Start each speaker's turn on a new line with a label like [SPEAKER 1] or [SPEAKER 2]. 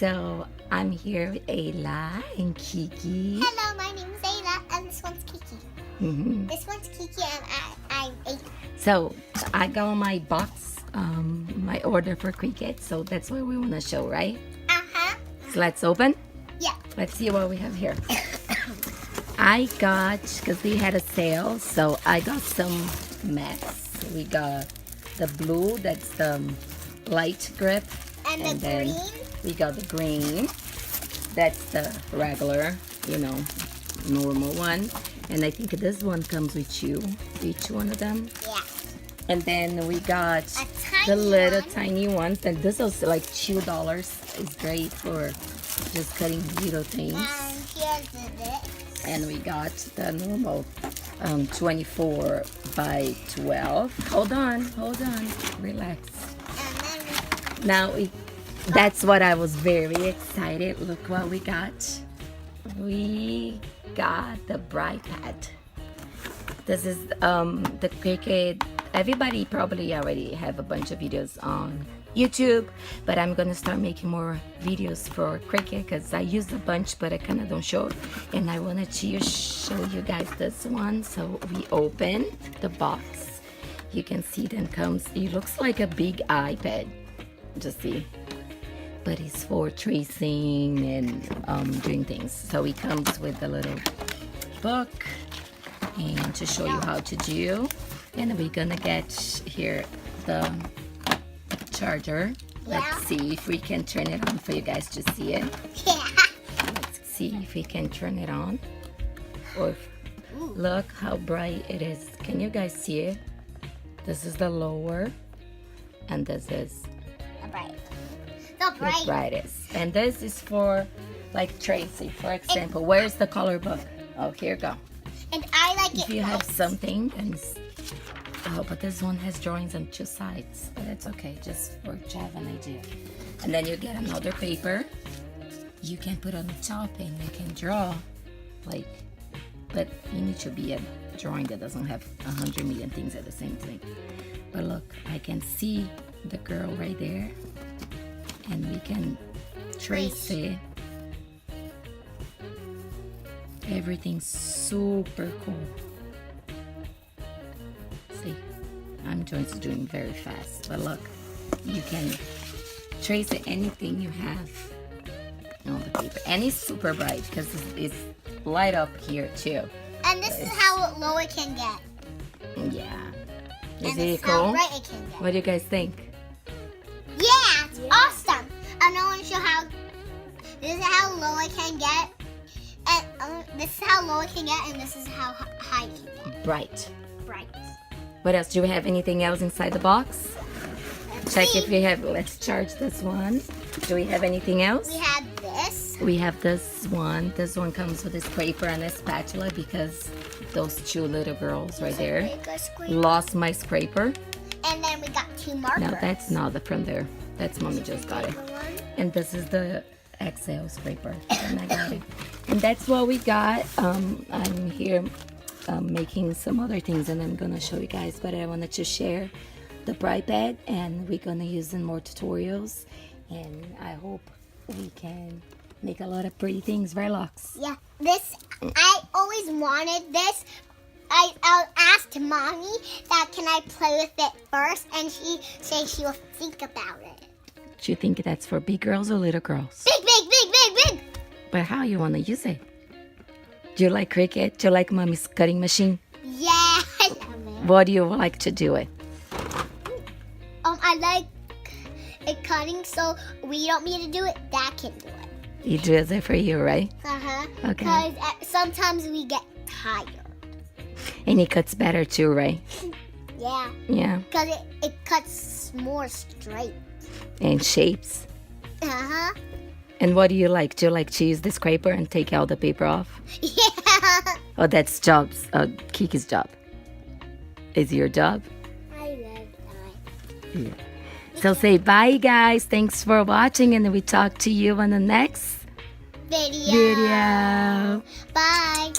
[SPEAKER 1] So I'm here with Ayla and Kiki.
[SPEAKER 2] Hello, my name is Ayla, and this one's Kiki. This one's Kiki, and I'm Ayla.
[SPEAKER 1] So I got my box, my order for Cricut. So that's what we want to show, right? So let's open.
[SPEAKER 2] Yeah.
[SPEAKER 1] Let's see what we have here. I got, because they had a sale, so I got some mats. We got the blue, that's the light grip.
[SPEAKER 2] And
[SPEAKER 1] then
[SPEAKER 2] green.
[SPEAKER 1] We got the green. That's the regular, normal one. And I think this one comes with each one of them.
[SPEAKER 2] Yeah.
[SPEAKER 1] And then we got
[SPEAKER 2] the
[SPEAKER 1] little tiny ones. And this is like $2. It's great for just cutting little things.
[SPEAKER 2] And here's this.
[SPEAKER 1] And we got the normal 24 by 12. Hold on, relax.
[SPEAKER 2] And then
[SPEAKER 1] Now that's what I was very excited. Look what we got. We got the BRIGHTPAD. This is the Cricut. Everybody probably already have a bunch of videos on YouTube, but I'm gonna start making more videos for Cricut because I use a bunch, but I kind of don't show it. And I wanted to show you guys this one. So we open the box. You can see then comes. It looks like a big iPad. Just see. But it's for tracing and doing things. So it comes with a little book and to show you how to do. And we're gonna get here the charger. Let's see if we can turn it on for you guys to see it.
[SPEAKER 2] yeah.
[SPEAKER 1] Let's see if we can turn it on. Or look how bright it is. Can you guys see it? This is the lower, and this is the brightest. And this is for like tracing. For example, where's the color book? Oh, here you go.
[SPEAKER 2] And I like
[SPEAKER 1] If
[SPEAKER 2] it.
[SPEAKER 1] you have something, and but this one has drawings on two sides, but it's okay, just for to have an idea. And then you get another paper. You can put on the top, and you can draw, like. But you need to be a drawing that doesn't have 100 million things at the same time. But look, I can see the girl right there. And we can trace it. Everything's super cool. See, I'm just doing very fast, but look, you can trace it, anything you have on the paper. And it's super bright because it's light up here too.
[SPEAKER 2] And this is how low it can get.
[SPEAKER 1] Yeah.
[SPEAKER 2] And
[SPEAKER 1] Is
[SPEAKER 2] this
[SPEAKER 1] it
[SPEAKER 2] is how
[SPEAKER 1] cool?
[SPEAKER 2] bright it can get.
[SPEAKER 1] What do you guys think?
[SPEAKER 2] Yeah, it's awesome. And I want to show how this is how low it can get, and this is how low it can get, and this is how high it can get.
[SPEAKER 1] Bright.
[SPEAKER 2] Bright.
[SPEAKER 1] What else? Do we have anything else inside the box?
[SPEAKER 2] Let's
[SPEAKER 1] Check
[SPEAKER 2] see.
[SPEAKER 1] if we have. Let's charge this one. Do we have anything else?
[SPEAKER 2] We have this.
[SPEAKER 1] We have this one. This one comes with a scraper and a spatula because those two little girls right there lost my scraper.
[SPEAKER 2] And then we got two markers.
[SPEAKER 1] No, that's not the from there. That's mommy just got it. And this is the XL scraper. And I got it. And that's what we got. I'm here making some other things, and I'm gonna show you guys. But I wanted to share the BrightPad, and we're gonna use in more tutorials. And I hope we can make a lot of pretty things, right, Lux?
[SPEAKER 2] Yeah, this, I always wanted this. I asked mommy that can I play with it first, and she said she will think about it.
[SPEAKER 1] Do you think that's for big girls or little girls?
[SPEAKER 2] Big, big, big, big, big.
[SPEAKER 1] But how you wanna use it? Do you like Cricut? Do you like mommy's cutting machine?
[SPEAKER 2] Yeah, I love it.
[SPEAKER 1] What do you like to do it?
[SPEAKER 2] I like it cutting, so we don't need to do it. Dad can do it.
[SPEAKER 1] He does it for you, right?
[SPEAKER 2] Okay.
[SPEAKER 1] Okay.
[SPEAKER 2] Because sometimes we get tired.
[SPEAKER 1] And he cuts better too, right?
[SPEAKER 2] Yeah.
[SPEAKER 1] Yeah.
[SPEAKER 2] Because it cuts more straight.
[SPEAKER 1] And shapes.
[SPEAKER 2] Uh-huh.
[SPEAKER 1] And what do you like? Do you like to use the scraper and take all the paper off?
[SPEAKER 2] Yeah.
[SPEAKER 1] Oh, that's Kiki's job. Is your job?
[SPEAKER 2] I love that.
[SPEAKER 1] Yeah. So say bye, guys. Thanks for watching, and we talk to you on the next
[SPEAKER 2] Video.
[SPEAKER 1] video.
[SPEAKER 2] Bye.